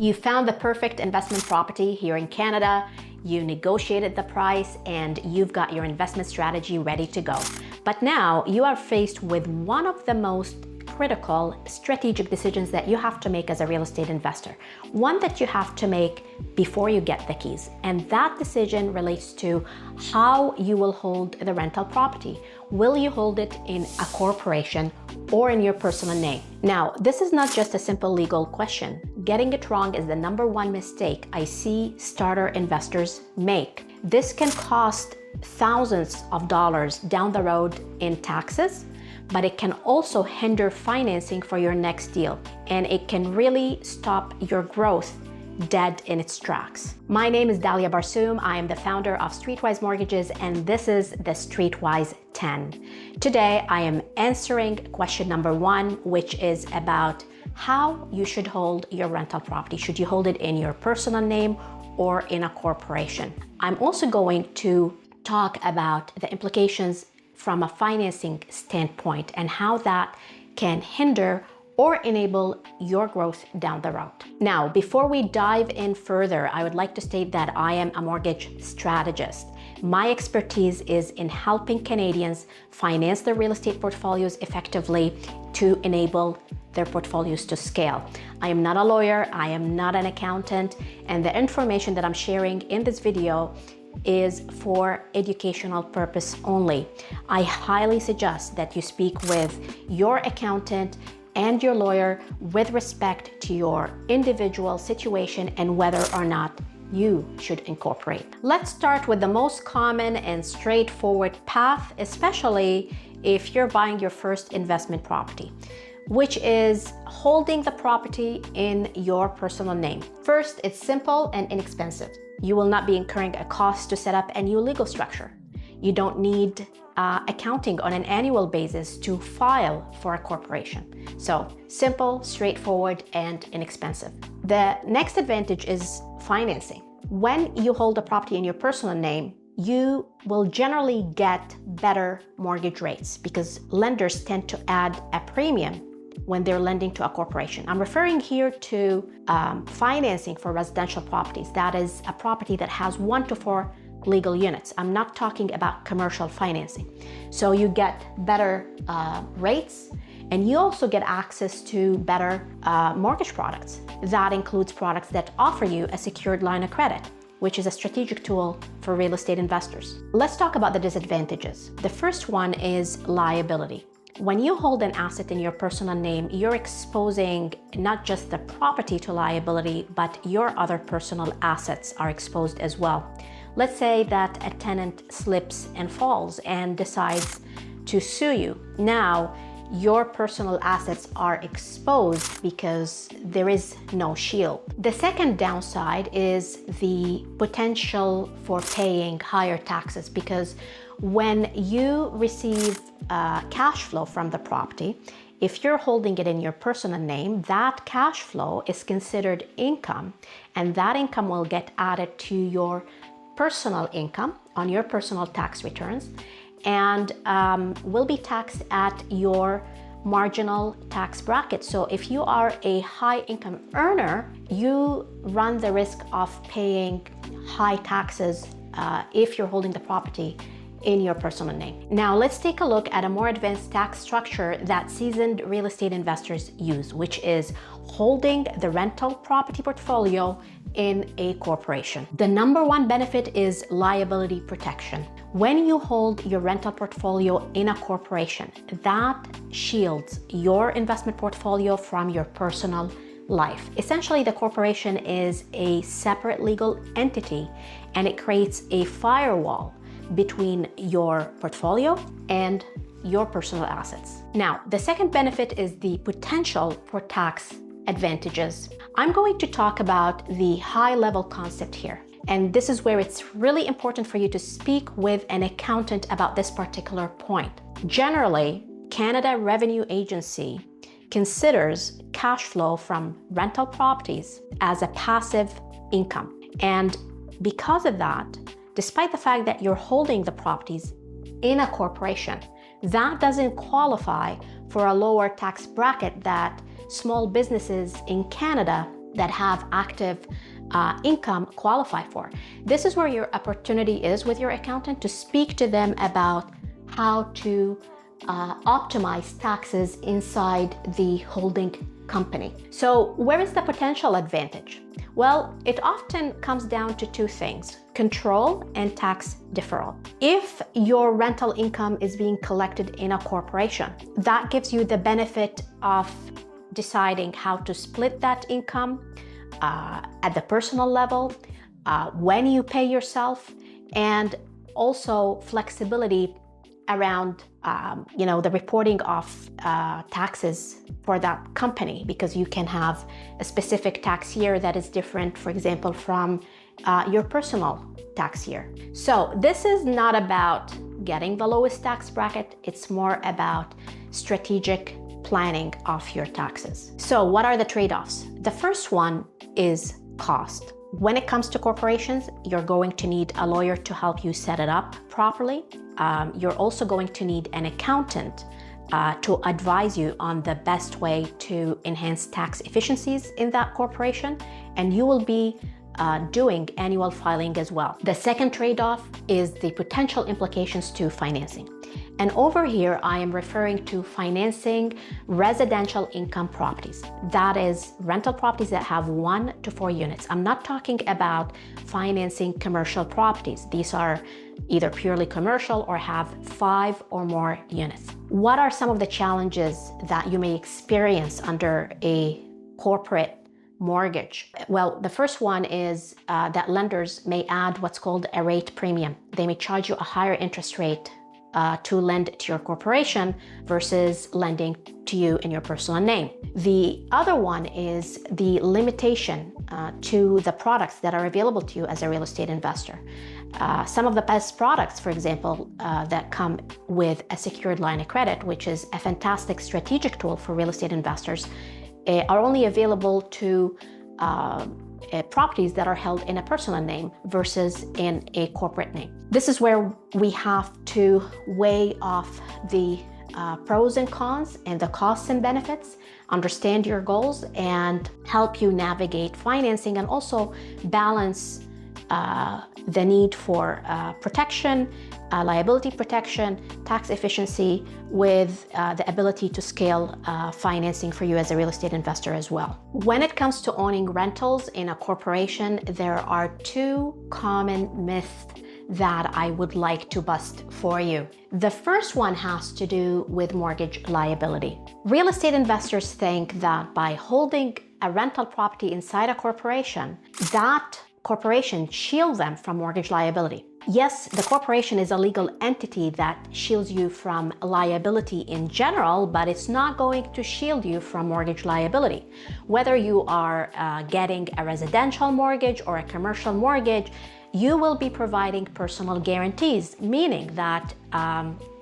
You found the perfect investment property here in Canada, you negotiated the price, and you've got your investment strategy ready to go. But now you are faced with one of the most critical strategic decisions that you have to make as a real estate investor. One that you have to make before you get the keys. And that decision relates to how you will hold the rental property. Will you hold it in a corporation or in your personal name? Now, this is not just a simple legal question. Getting it wrong is the number one mistake I see starter investors make. This can cost thousands of dollars down the road in taxes, but it can also hinder financing for your next deal, and it can really stop your growth dead in its tracks. My name is Dalia Barsoum. I am the founder of Streetwise Mortgages, and this is the Streetwise 10. Today, I am answering question number 1, which is about how you should hold your rental property. Should you hold it in your personal name or in a corporation? I'm also going to talk about the implications from a financing standpoint and how that can hinder or enable your growth down the road. Now, before we dive in further, I would like to state that I am a mortgage strategist. My expertise is in helping Canadians finance their real estate portfolios effectively to enable their portfolios to scale. I am not a lawyer, I am not an accountant, and the information that I'm sharing in this video is for educational purpose only. I highly suggest that you speak with your accountant and your lawyer with respect to your individual situation and whether or not you should incorporate. Let's start with the most common and straightforward path, especially if you're buying your first investment property, which is holding the property in your personal name. First, it's simple and inexpensive. You will not be incurring a cost to set up a new legal structure. You don't need accounting on an annual basis to file for a corporation. So simple, straightforward, and inexpensive. The next advantage is financing. When you hold a property in your personal name, you will generally get better mortgage rates because lenders tend to add a premium when they're lending to a corporation. I'm referring here to financing for residential properties. That is a property that has 1 to 4 legal units. I'm not talking about commercial financing. So you get better rates, and you also get access to better mortgage products. That includes products that offer you a secured line of credit, which is a strategic tool for real estate investors. Let's talk about the disadvantages. The first one is liability. When you hold an asset in your personal name, you're exposing not just the property to liability, but your other personal assets are exposed as well. Let's say that a tenant slips and falls and decides to sue you. Now, your personal assets are exposed because there is no shield. The second downside is the potential for paying higher taxes, because when you receive cash flow from the property, if you're holding it in your personal name, that cash flow is considered income, and that income will get added to your personal income on your personal tax returns, and will be taxed at your marginal tax bracket. So if you are a high income earner, you run the risk of paying high taxes if you're holding the property in your personal name. Now let's take a look at a more advanced tax structure that seasoned real estate investors use, which is holding the rental property portfolio in a corporation. The number one benefit is liability protection. When you hold your rental portfolio in a corporation, that shields your investment portfolio from your personal life. Essentially, the corporation is a separate legal entity, and it creates a firewall between your portfolio and your personal assets. Now, the second benefit is the potential for tax advantages. I'm going to talk about the high-level concept here. And this is where it's really important for you to speak with an accountant about this particular point. Generally, Canada Revenue Agency considers cash flow from rental properties as a passive income. And because of that, despite the fact that you're holding the properties in a corporation, that doesn't qualify for a lower tax bracket that small businesses in Canada that have active income qualify for. This is where your opportunity is with your accountant to speak to them about how to optimize taxes inside the holding company. So where is the potential advantage? Well, it often comes down to two things: control and tax deferral. If your rental income is being collected in a corporation, that gives you the benefit of deciding how to split that income at the personal level, when you pay yourself, and also flexibility around the reporting of taxes for that company, because you can have a specific tax year that is different, for example, from your personal tax year. So this is not about getting the lowest tax bracket, it's more about strategic planning of your taxes. So what are the trade-offs? The first one is cost. When it comes to corporations, you're going to need a lawyer to help you set it up properly. You're also going to need an accountant to advise you on the best way to enhance tax efficiencies in that corporation, and you will be doing annual filing as well. The second trade-off is the potential implications to financing. And over here, I am referring to financing residential income properties. That is rental properties that have 1 to 4 units. I'm not talking about financing commercial properties. These are either purely commercial or have 5 or more units. What are some of the challenges that you may experience under a corporate mortgage? Well, the first one is that lenders may add what's called a rate premium. They may charge you a higher interest rate to lend to your corporation versus lending to you in your personal name. The other one is the limitation to the products that are available to you as a real estate investor. Some of the best products, for example, that come with a secured line of credit, which is a fantastic strategic tool for real estate investors, are only available to properties that are held in a personal name versus in a corporate name. This is where we have to weigh off the pros and cons and the costs and benefits, understand your goals, and help you navigate financing, and also balance the need for protection, liability protection, tax efficiency, with the ability to scale financing for you as a real estate investor as well. When it comes to owning rentals in a corporation, there are 2 common myths that I would like to bust for you. The first one has to do with mortgage liability. Real estate investors think that by holding a rental property inside a corporation, that corporation shields them from mortgage liability. Yes, the corporation is a legal entity that shields you from liability in general, but it's not going to shield you from mortgage liability. Whether you are getting a residential mortgage or a commercial mortgage, you will be providing personal guarantees, meaning that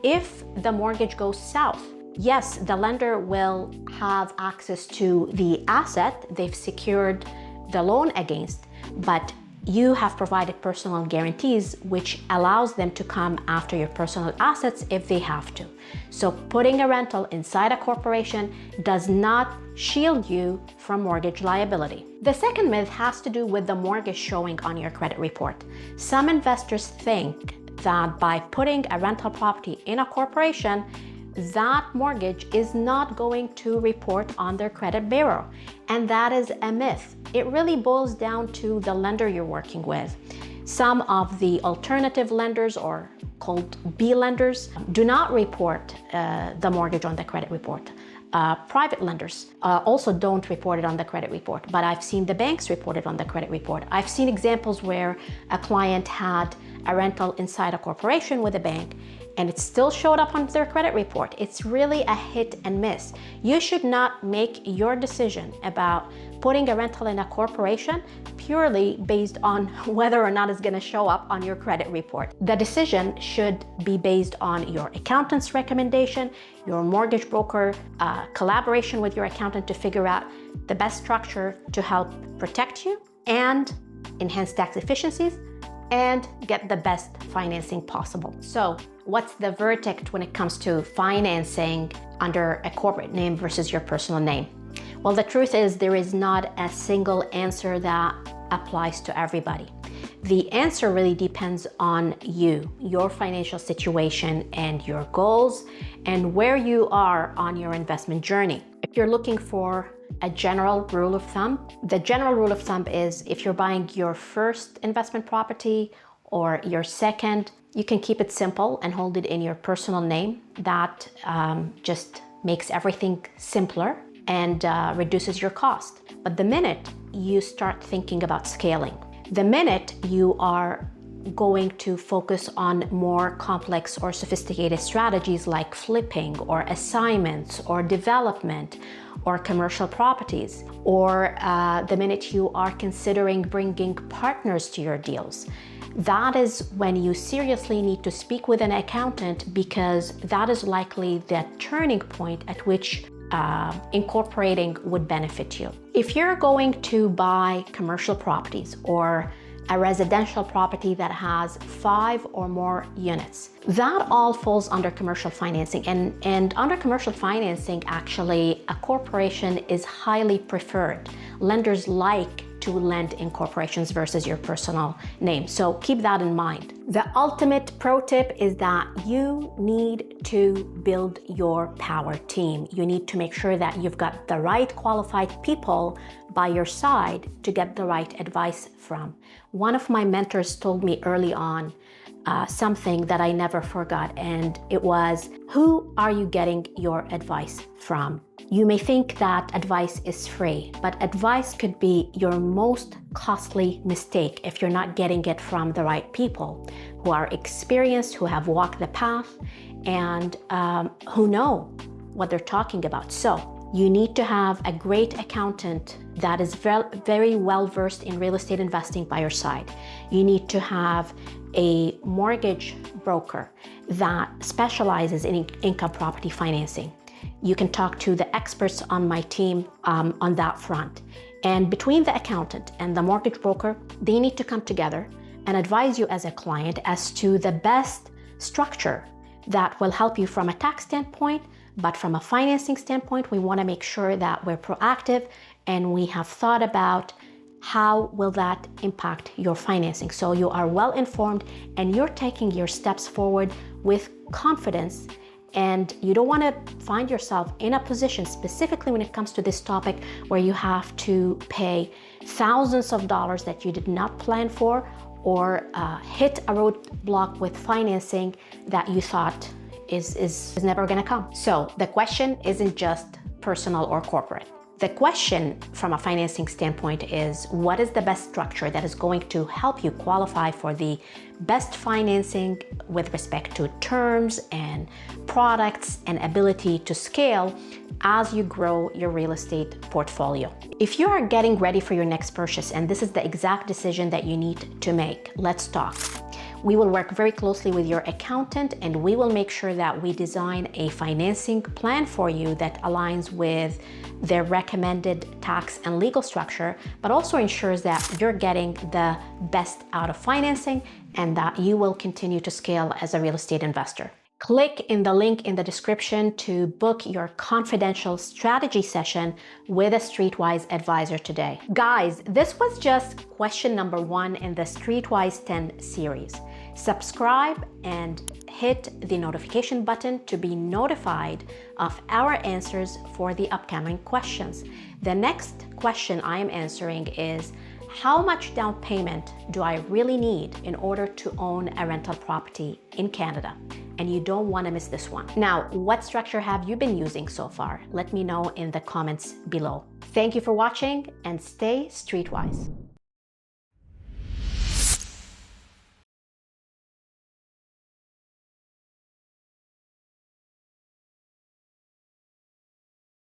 if the mortgage goes south, yes, the lender will have access to the asset they've secured the loan against, but you have provided personal guarantees, which allows them to come after your personal assets if they have to. So putting a rental inside a corporation does not shield you from mortgage liability. The second myth has to do with the mortgage showing on your credit report. Some investors think that by putting a rental property in a corporation, that mortgage is not going to report on their credit bureau. And that is a myth. It really boils down to the lender you're working with. Some of the alternative lenders, or called B lenders, do not report the mortgage on the credit report. Private lenders also don't report it on the credit report, but I've seen the banks report it on the credit report. I've seen examples where a client had a rental inside a corporation with a bank, and it still showed up on their credit report. It's really a hit and miss. You should not make your decision about putting a rental in a corporation purely based on whether or not it's going to show up on your credit report. The decision should be based on your accountant's recommendation, your mortgage broker, collaboration with your accountant to figure out the best structure to help protect you and enhance tax efficiencies and get the best financing possible. So what's the verdict when it comes to financing under a corporate name versus your personal name? Well, the truth is there is not a single answer that applies to everybody. The answer really depends on you, your financial situation and your goals, and where you are on your investment journey. If you're looking for a general rule of thumb, the general rule of thumb is if you're buying your first investment property or your second, you can keep it simple and hold it in your personal name. That just makes everything simpler and reduces your cost. But the minute you start thinking about scaling, the minute you are going to focus on more complex or sophisticated strategies like flipping or assignments or development or commercial properties, or the minute you are considering bringing partners to your deals, that is when you seriously need to speak with an accountant, because that is likely the turning point at which incorporating would benefit you. If you're going to buy commercial properties or a residential property that has 5 or more units, that all falls under commercial financing. And under commercial financing, actually, a corporation is highly preferred. Lenders like to lend in corporations versus your personal name. So keep that in mind. The ultimate pro tip is that you need to build your power team. You need to make sure that you've got the right qualified people by your side to get the right advice from. One of my mentors told me early on something that I never forgot, and it was, who are you getting your advice from? You may think that advice is free, but advice could be your most costly mistake if you're not getting it from the right people who are experienced, who have walked the path, and who know what they're talking about. So you need to have a great accountant that is very well versed in real estate investing by your side. You need to have a mortgage broker that specializes in income property financing. You can talk to the experts on my team on that front. And between the accountant and the mortgage broker, they need to come together and advise you as a client as to the best structure that will help you from a tax standpoint. But from a financing standpoint, we want to make sure that we're proactive and we have thought about how will that impact your financing. So you are well informed and you're taking your steps forward with confidence, and you don't want to find yourself in a position, specifically when it comes to this topic, where you have to pay thousands of dollars that you did not plan for, or hit a roadblock with financing that you thought is never going to come. So the question isn't just personal or corporate. The question from a financing standpoint is, what is the best structure that is going to help you qualify for the best financing with respect to terms and products and ability to scale as you grow your real estate portfolio? If you are getting ready for your next purchase and this is the exact decision that you need to make, let's talk. We will work very closely with your accountant, and we will make sure that we design a financing plan for you that aligns with their recommended tax and legal structure, but also ensures that you're getting the best out of financing and that you will continue to scale as a real estate investor. Click in the link in the description to book your confidential strategy session with a Streetwise advisor today. Guys, this was just question number 1 in the Streetwise 10 series. Subscribe and hit the notification button to be notified of our answers for the upcoming questions. The next question I am answering is, how much down payment do I really need in order to own a rental property in Canada? And you don't want to miss this one. Now, what structure have you been using so far? Let me know in the comments below. Thank you for watching and stay streetwise.